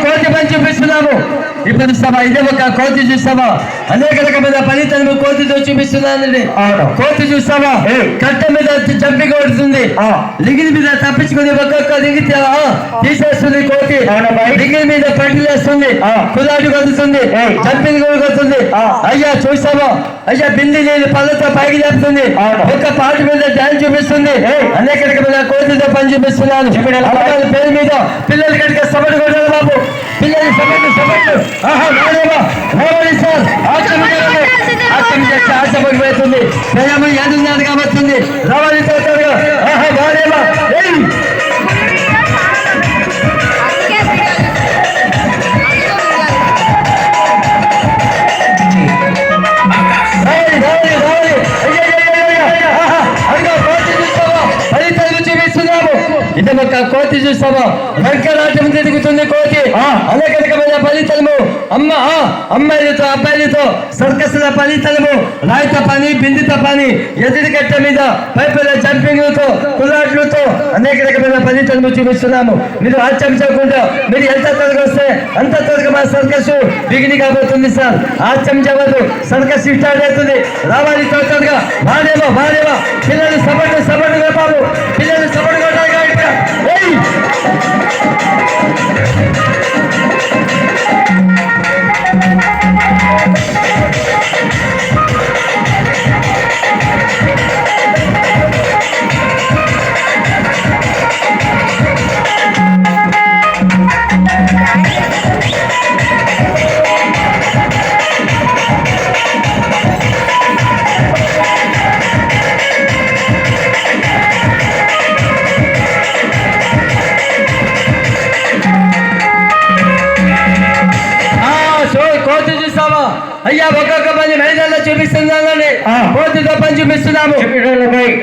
కోతి పని చూపిస్తున్నాము. ఇప్పుడు సభ ఇదే ఒక కోతి చూస్తావా? అనేక రకమైన ఫలితాలను కోతితో చూపిస్తున్నానండి. కోతి చూస్తావా? కట్ట మీద చంపి కొడుతుంది, లిగిలి మీద తప్పించుకుని ఒక్కొక్క లిగి తీసేస్తుంది కోతి. లిగిలి మీద పట్టిలేస్తుంది, కులాటి కొడుతుంది, చంపిని కొడుతుంది. అయ్యా చూస్తావా? అయ్యా బింది నీళ్ళు పళ్ళతో పైకి లేపుతుంది, ఒక్క పాట మీద డ్యాన్స్ చూపిస్తుంది. అనేక రకమైన కోతితో పని చూపిస్తున్నాను. పేరు మీద పిల్లలు కనుక సభలు కొట్టాలి బాబు, పిల్లలు సభలు సభలు. ఆశపడిపోతుంది, ప్రేమ ఎదురున్నది కాబట్టుంది. రావాలితో ఇదే ఒక కోతి చూస్తావా? వెంకరాటం తిరుగుతుంది కోతి. అనేక రకమైన ఫలితము అమ్మాయిలతో అబ్బాయిలతో సర్కస్ల ఫలితము, రాయిత పని బిందిత పని, ఎదుటి కట్ట మీద పైపుల జంపింగ్లతో కులాట్లతో అనేక రకమైన ఫలితము చూపిస్తున్నాము. మీరు ఆచరించకుండా మీరు ఎంత త్వరగా వస్తే అంత త్వరగా మా సర్కస్ బిగిని కాబోతుంది సార్. ఆచరించవద్దు, సర్కస్ స్టార్ట్ అవుతుంది. రావాలి త్వరగా. వాడేవా పిల్లలు సపట్లు బాబు, పిల్లలు సపట్లు కొట్టాలి. అయ్యా ఒక్కొక్క పని మైదానంలో చూపిస్తున్నానండి. కోతితో పని చూపిస్తున్నాము.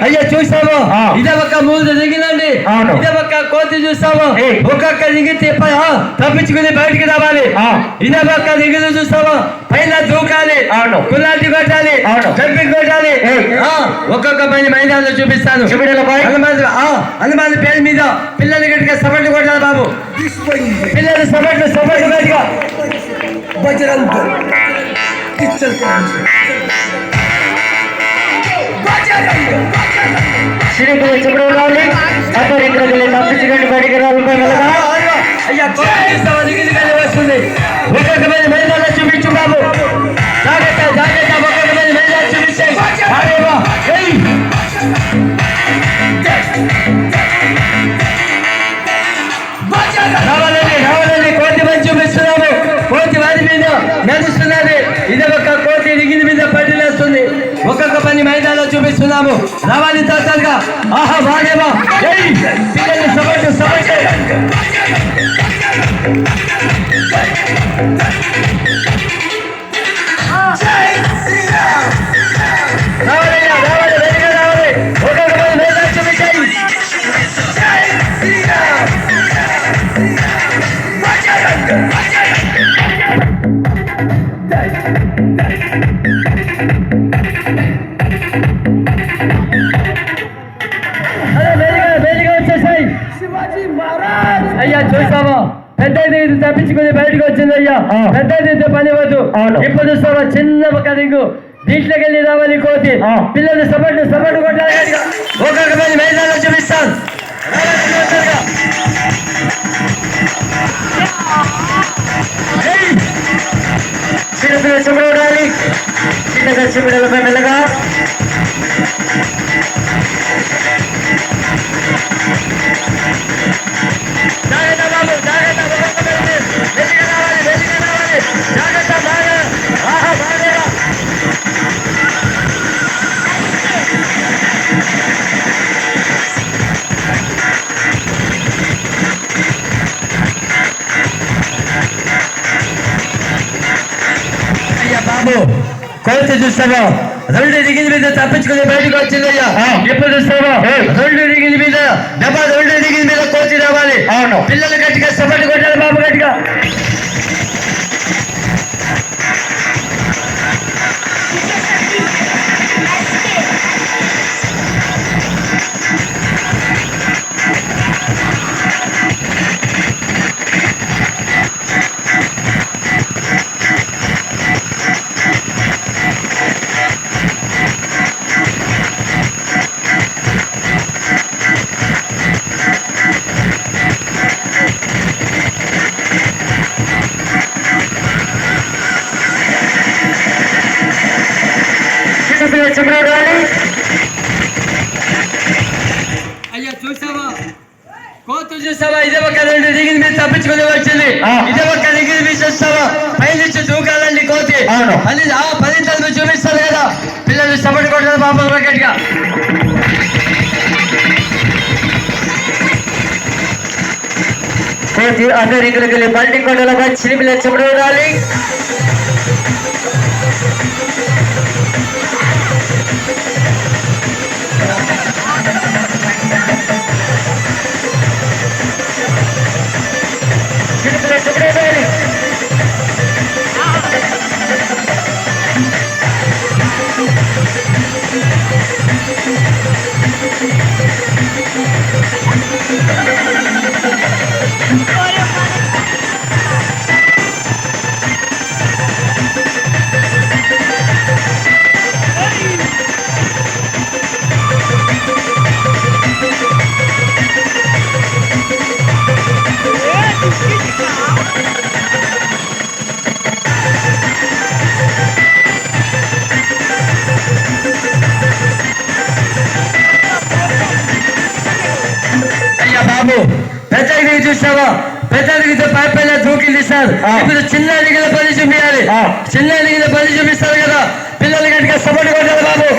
అయ్యా చూస్తాము. ఇదే ఒక మూడు దిగినండి, ఇదే ఒక కోతి చూస్తాము. ఒక్కొక్క దిగి తప్పించుకుని బయటికి రావాలి. ఇదే ఒక దిగులు చూస్తాము. పైన దూకాలి, కులాంటి కొట్టాలి, జంపింగ్ కొట్టాలి. ఒక్కొక్క పని మైదానంలో చూపిస్తాను. హనుమాన్ పేరు మీద పిల్లలు గట్టిగా సపట్లు కొట్టాలి బాబు. పిల్లలు సపట్లు గట్టిగా బజరంగ్ శ్రీకులు చెప్పడం రావాలి. అతను ఇక్కడ తప్పించుకొని బయటికి రావాలి. అయ్యా వస్తుంది. ఒక్కొక్క మంది మైదానంలో చూపించు బాబు. జాగ్రత్త ఒక్కొక్క మంది మైదానం చూపిస్తే రావాలండి. కోతి పని చూపిస్తున్నాము. కోతి వారి మీద మెరుస్తున్నది. ఇదే ఒక కోతి దిగిన మీద పట్టిలేస్తుంది. ఒక్కొక్క పని మైదానంలో చూపిస్తున్నాము. రావాలి త్వరగా. వాడేవా పిల్లలు సపట్లు రావాలి. ఒక్కొక్క పని మైదానం చూపించాయి. అయ్యా చూస్తావా? పెద్ద తప్పించుకుని బయటకు వచ్చింది. అయ్యా పెద్ద పని వద్దు. ఇప్పుడు చూస్తావా? చిన్న ఒక దిగు దీంట్లోకి వెళ్ళి రావాలి కోతి. పిల్లలు సపట్లు కొట్టాలి. ఒక్కొక్క మంది మైదానంలో చూపిస్తాను. చిన్నపిల్లలు చూడాలి. చిన్నగా చిన్నపిల్లలపై మెల్లగా కోతి చూస్తావా రెండు దిగిన మీద తప్పించుకుని బయటకు వచ్చిందయ్యా. ఎప్పుడు చూస్తావా రెండు దిగిన మీద డబ్బా రెండు దిగిన మీద కోతి రావాలి. అవును, పిల్లలు గట్టిగా సపోర్ట్ కొట్టాలి బాబు గట్టిగా. అయ్యా చూసావా కోతు చూసావా ఇదే ఒక రెండు దిగిన మీద తప్పించుకుని వచ్చింది. ఇదే ఒక దిగిన మీద చూస్తావా పైనుంచి దూకాలండి కోతి. అది ఆ ఫలితాలు చూపిస్తారు కదా, పిల్లలు సపోర్ట్ కొట్టారు బాబు గట్టిగా. కోతి అందరు ఇక్కడికి వెళ్ళి బండి కొట్టాలి చిరిమిల చెమట ఉండాలి. పెద్దడికి చూసావా పెద్దడికి పైపైన దూకింది సార్. ఇప్పుడు చిన్న అడిగిన పని చూపించాలి. చిన్న అడిగిన పని చూపిస్తారు కదా, పిల్లలు గట్టిగా సపోర్ట్ కొట్టాలి బాబు.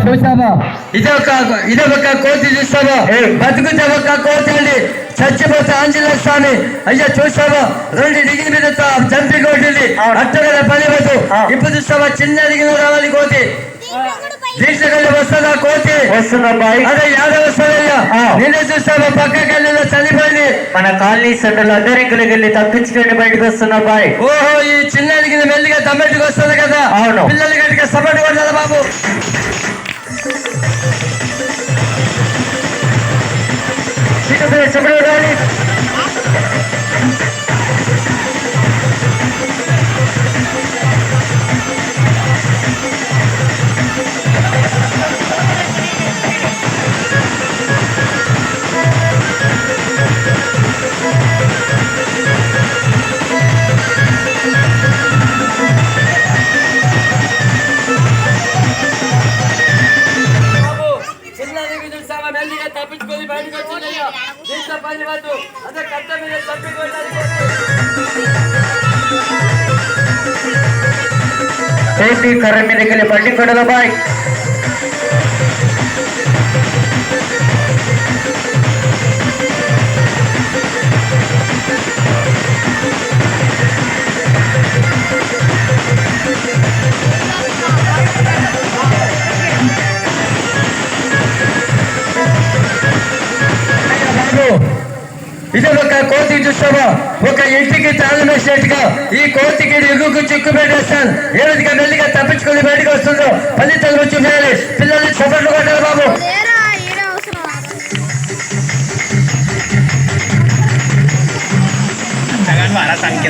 చూసావా ఇదే ఒక కోతి చూస్తావా బతుకుతే ఒక కోతి అండి, చచ్చిపోతే ఆంజనేయ స్వామి. అయ్యా చూసావా రెండు డిగ్రీ మీద చంపి కొట్టింది అట్టగల పని వద్దు. ఇప్పుడు చూస్తావా చిన్న దిగిన రావాలి కోతి. దీక్షకెళ్ళి వస్తుందా కోతి? వస్తుందబ్బాయి. అదే యాదవ వస్తుందయ్యా. నేనే చూస్తావా పక్కకెళ్ళి చనిపోయింది. మన కాలనీ సెంటర్లో అందరింకులకి వెళ్ళి తప్పించుకొని బయటకు వస్తున్నబ్బాయి. ఓహో ఈ చిన్న దిగిన మెల్లిగా తమ్మెట్టుకు వస్తుంది కదా. అవును, పిల్లలు గట్టిగా సపోర్ట్ కొట్టాలి బాబు. చెప్పండి తప్పించుకొని బయటకు వచ్చిందయ్యా. దీంట్లో పని వద్దు, అదే కట్ట మీద తప్పిపోయింది. కర్ర మీదకి వెళ్ళి బండి కొడల బాయ్. ఇది ఒక కోతి చూస్తావా ఒక ఇంటికి తాళం వేసినట్టుగా ఈ కోతికి ఎగుకు చిక్కు పెట్టేస్తాను. ఏ విధంగా మెల్లిగా తప్పించుకొని బయటకు వస్తుందో ఫలితాలు వచ్చి పిల్లల్ని చప్పట్లు కొట్టాలి బాబు. సంఖ్య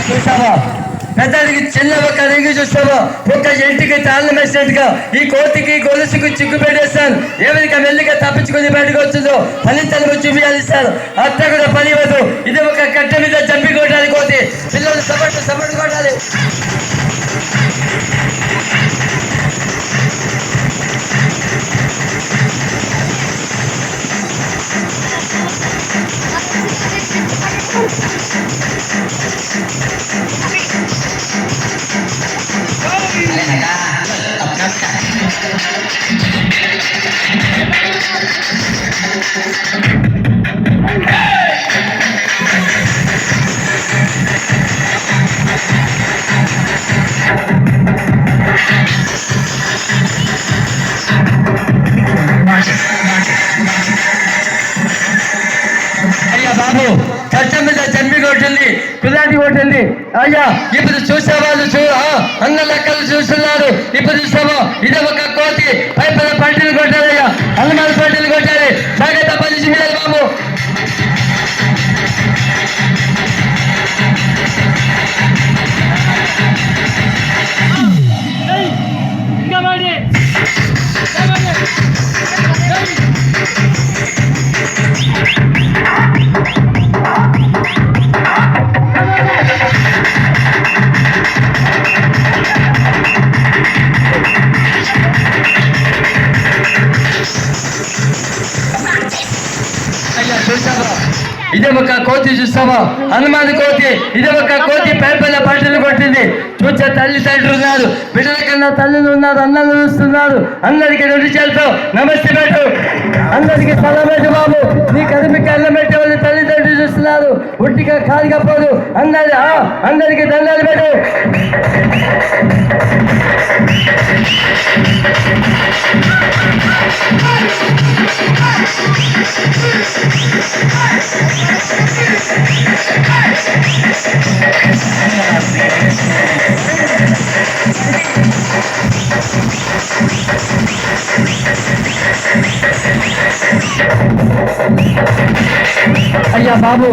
చూసావా పెద్దడికి చిన్న ఒక రింగు చూస్తావా ఒక ఇంటికి తాళం వేసినట్టుగా ఈ కోతికి గొలుసుకు చిక్కు పెట్టేస్తాను ఎవరికి మెల్లిగా తప్పించుకుని బయటకు వస్తుందో ఫలితాలు చూపించాలి అత్త కూడా పని ఇవ్వదు ఇది ఒక కట్ట మీద చంపి కొట్టాలి కోతి పిల్లలు సపోర్ట్ కొట్టాలి బాబు కష్టం మీద చంపి కొట్టింది కులాంటి కొట్టింది అయ్యా ఇప్పుడు చూసే వాళ్ళు అన్న లెక్కలు చూస్తున్నారు ఇప్పుడు చూసామో ఇదే ఒక కోతి పైపల పంటలు కొట్టారయ్యా అన్నమాల పంటలు కొట్టాలి జాగ్రత్త పని చేయాలి బాబు ఇదే ఒక కోతి చూస్తావా హనుమాన్ కోతి ఇదే ఒక కోతి పైపల్ల పంటలు కొట్టింది చూసే తల్లిదండ్రులు ఉన్నారు బిడ్డల కన్నా తల్లులు ఉన్నారు అన్నలు చూస్తున్నారు అందరికి రెండు చేలతో నమస్తే పెట్టు అందరికి సలాం పెట్టు బాబు నీ కదిమికి అన్నం పెట్టే వాళ్ళు తల్లిదండ్రులు చూస్తున్నారు ఉట్టిగా ఖాళీగా పోదు అందరికి దండాలు పెట్టు అయ్యా బాబు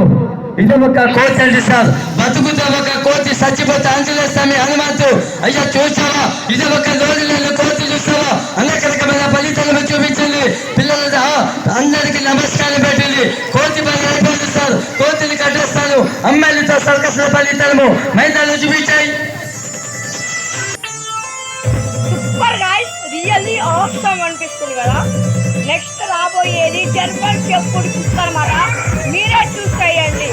ఇది ఒక కోతి అండి సార్ బతుకుతో ఒక కోతి చచ్చిపోతే ఆంజనేయ స్వామి హనుమంతు అయ్యా చూసావా ఇది ఒక రోజులలో కోతి చూస్తావా అనేక రకమైన ఫలితాలను చూపించింది పిల్లలు అందరికి నమస్కారం పెట్టింది కోతి పని అయిపోయింది సార్ కోతిని కట్టేస్తాను అమ్మాయిలతో సర్కస్ ఫలితాలను మైదాలు చూపించాయి రియల్లీ ఆసమ్ అనిపిస్తుంది కదా నెక్స్ట్ రాబోయేది జర్మన్ చెప్పుడు చూస్తారన్నమాట మీరే చూసేయండి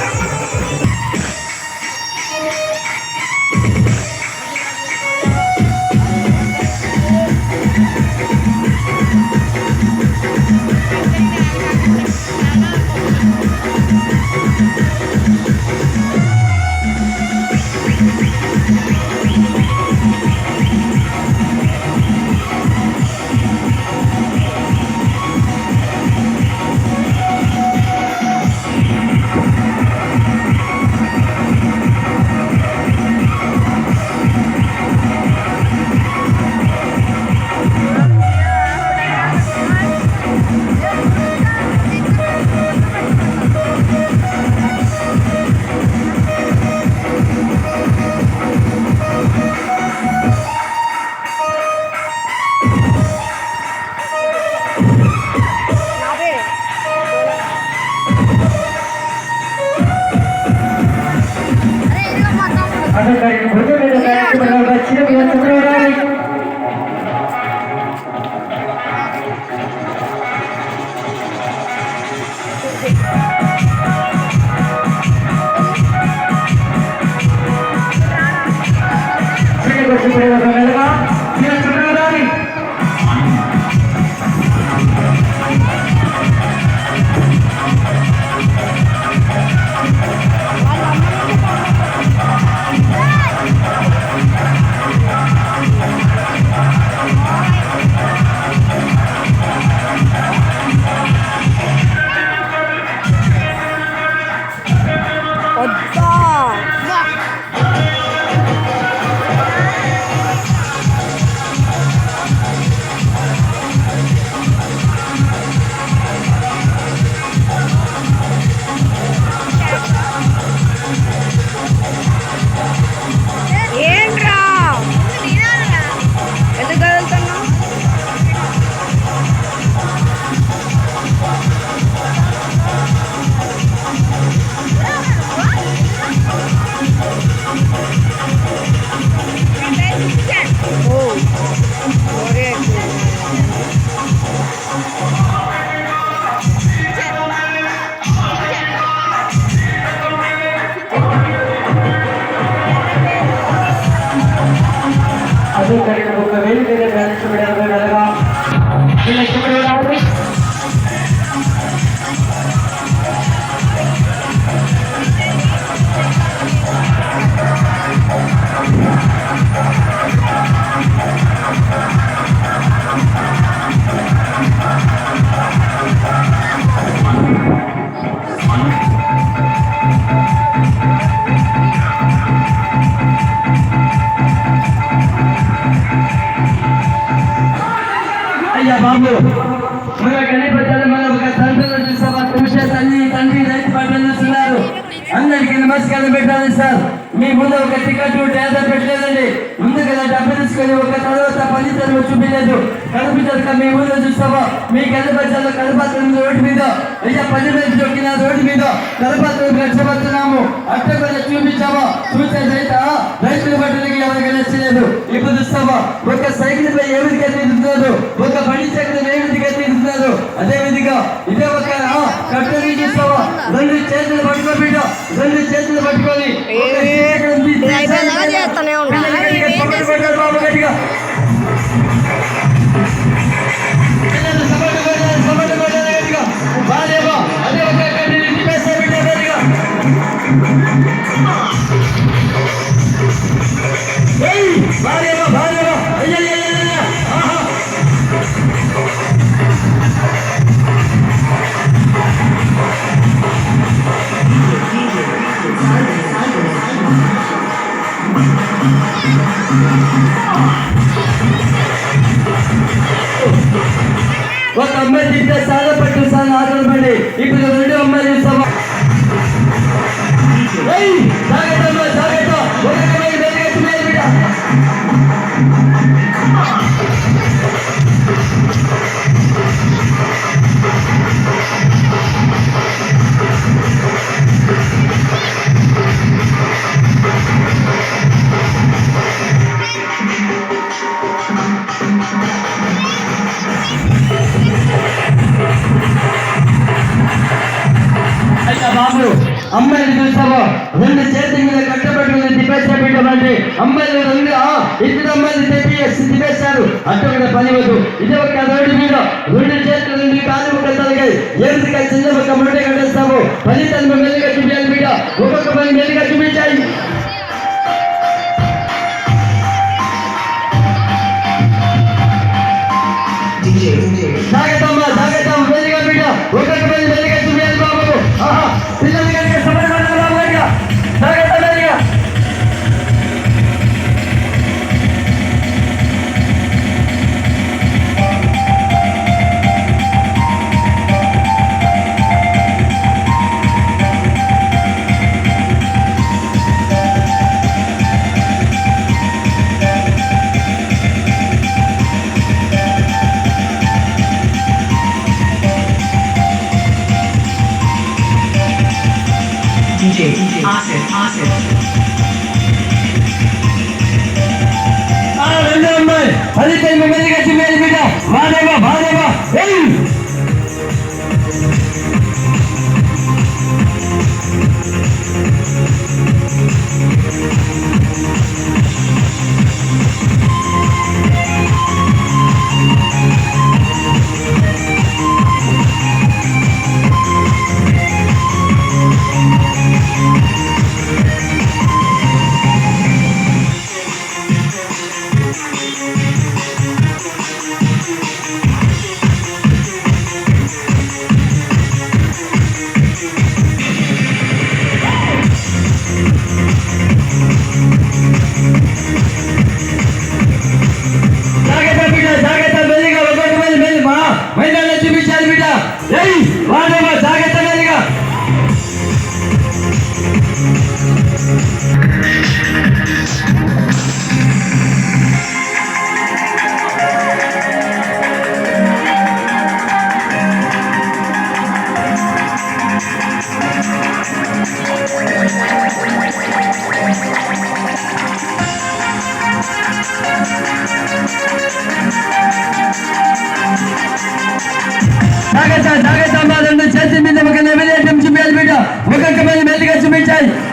అయ్యా బాబు మన గణపతి మన ఒక తండ్రులు చూసావా చూసే తండ్రి రైతు పంటలు చూస్తున్నారు. అందరికి నమస్కారం పెట్టాలి సార్. మీ ముందు ఒక టికెట్ డేటా పెట్టలేదండి. ముందు కదా డబ్బు తీసుకొని ఒక తర్వాత ఫలితాలు చూపించలేదు. కనిపించదు మీ ముందు చూస్తావా మీ గణపతిలో కనపడుతున్న రోడ్డు మీద అయ్యా 10 మంది దొక్కిన రోడ్డు మీద కనపడుతున్న కష్టపడుతున్నాము. అట్ట కూడా చూపించావా చూసే రైతుల బట్టలకి ఎవరికి నచ్చలేదు. ఇప్పుడు చూస్తావా ఒక సైకిల్ పై ఏ విధిగా తిరుగుతున్నారు, ఒక బండి చక్రం ఏ విధిగా తిరుగుతున్నారు. అదే విధిగా ఇదే ఒక కట్టెలు చూస్తావా 2 చేతులు పట్టుకోబిడ్డ 2 చేతులు పట్టుకొని బాబు గట్టిగా బాలేవా అదే ఒక కట్టెలు తిప్పేస్తా బిడ్డ గట్టిగా బాలేవా బాలేవా అయ్యయ్యయ్యయ్య ఆహా ఒక అమ్మాయి తింటే చాలా పట్టు చాలా ఆకలిపడి ఇప్పుడు 2 అమ్మాయిలు చూస్తావా జాగ్రత్త జాగ్రత్త ఒక అమ్మాయి వెలిగట్టు మీద బిడ్డ అయ్యా బాబు అమ్మాయిలు చూస్తావా 2 చేతుల మీద కట్టబెట్టుకుని తిప్పేసాబెట్టమంటే అమ్మాయిలు 2 అమ్మాయిలు తిప్పేశారు. అట్ట కూడా పని వద్దు. ఇదే ఒక రోడ్డు మీద 2 చేతులు 2 కాలు ఒక తలకాయ ఏడుగా చిన్న ఒక ముట్టే కట్టేస్తాము. ఫలితాలు మెల్లిగా చూపించాలి బిడ్డ. ఒక్కొక్క పని మెల్లిగా చూపించాయి. జాగ్రత్తమ్మ జాగ్రత్త మెల్లిగా బిడ్డ. ఒక్కొక్క పని మెల్లిగా చూపించాలి బాబు. ఆహా పిల్లలు కనుక సమయపడాలి బాబు గట్టిగా జాగ్రత్త మెల్లిగా Asif. 2 అమ్మాయి ఫలితం మెల్లిగా చూపించాలి బిడ్డ. బాలేవా బాలేవా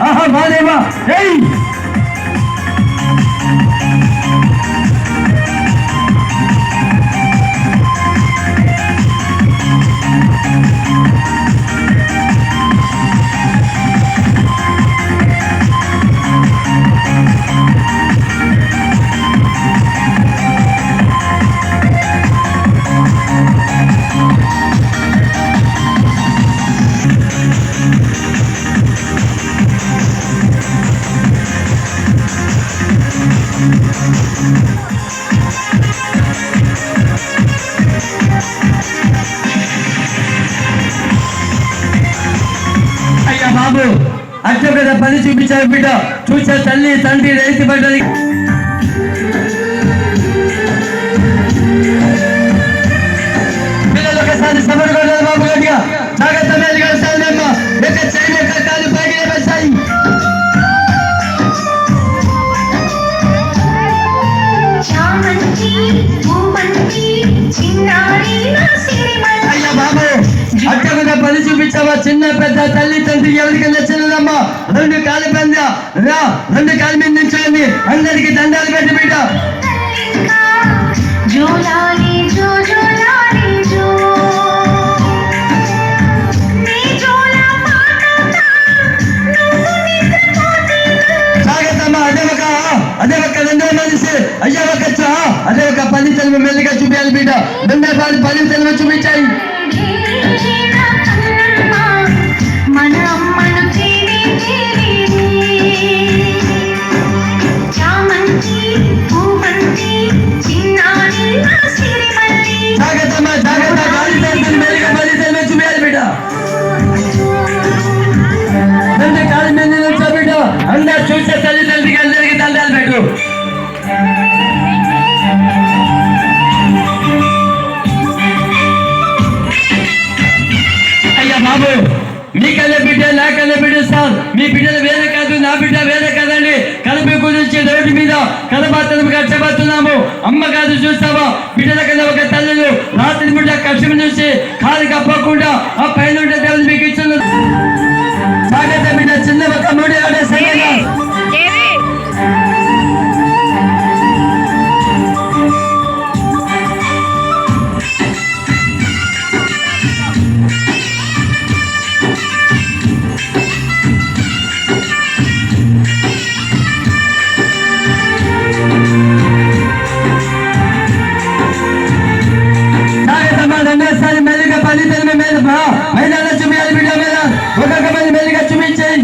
ఆహా బాలేవా ఏయ్ బాబు అట్లా కదా పని చూపించారు బిడ్డ. చూసే తల్లి తండ్రి రైతు పడ్డది. పిల్లలు ఒకసారి సపోర్ట్ కొట్టారు బాబు గట్టిగా. జాగ్రత్త మీద కలుస్తానమ్మా. ఎక్క చేయలే కట్టాలి పైకి వచ్చాయి. అయ్యా బాబు అట్ట మీద పని చూపించావా? చిన్న పెద్ద తల్లి తండ్రి ఎవరికైనా చిన్నదమ్మా. రెండు కాలు పెద్ద రా, రెండు కాలు మీద నిల్చోండి. అందరికి దండాలు పెట్టి బిడ్డ. జాగ్రత్తమ్మా. అదే ఒక రెండో మనిషి అయ్యా ఒక అదే ఒక పని తెలుగు మెల్లిగా చూపించాలి బిడ్డ. రెండే పని తెలుగు చూపించాయి. జాగ్రత్తమ్మా జాగ్రత్త. గాలి తెలుగు మెల్లిగా పని తెలుగు చూపించాలి బిడ్డ. రెండు కాలు మీద నుంచో బిడ్డ. అందరు చూసే తల్లిదండ్రులకి అందరికి దండాలు పెట్టు. అయ్యా బాబు మీకన్నా బిడ్డ నాకన్నా బిడ్డ సార్. మీ బిడ్డలు వేరే కాదు, నా బిడ్డ వేరే కాదండి. కలప గురించి రోడ్డు మీద కలబాతను కష్టపడుతున్నాము. అమ్మ కాదు చూస్తావా? బిడ్డల కన్నా ఒక తల్లులు రాత్రి బిడ్డ కష్టం చూసి కాలు కప్పకుండా ఆ పైన ఉండే దేవుడు మీకు ఇచ్చిన జాగ్రత్త బిడ్డ. చిన్న ఒక మూడు ఆడే సమయంలో రెండోసారి మెల్లిగా పని తెలుగు మీద మైదాన చూపించాలి బిడ్డ మీద. ఒక్కొక్క మంది మెల్లిగా చూపించేయి.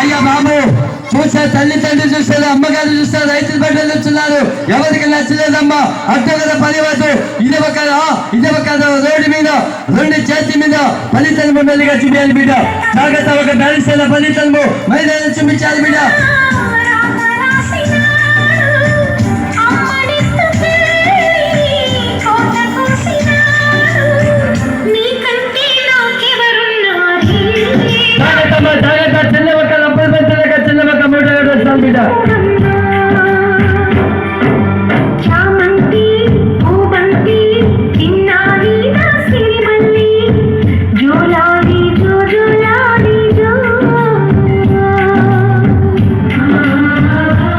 అయ్యా బాబు చూసే తల్లి తండ్రి చూస్తారు, అమ్మగారు చూస్తారు, రైతులు బట్టలు చూస్తున్నారు. ఎవరికి నచ్చలేదమ్మా. అట్ట కదా పని వద్దు. ఇది ఒక రోడ్డు మీద రెండు చేతి మీద ఫలితము మెల్లిగా చూపించాలి బిడ్డ. జాగ్రత్త. ఒక బ్యాలెన్స్ అయిన ఫలితము మైదానం చూపించాలి బిడ్డ. జాగ్రత్త చిన్న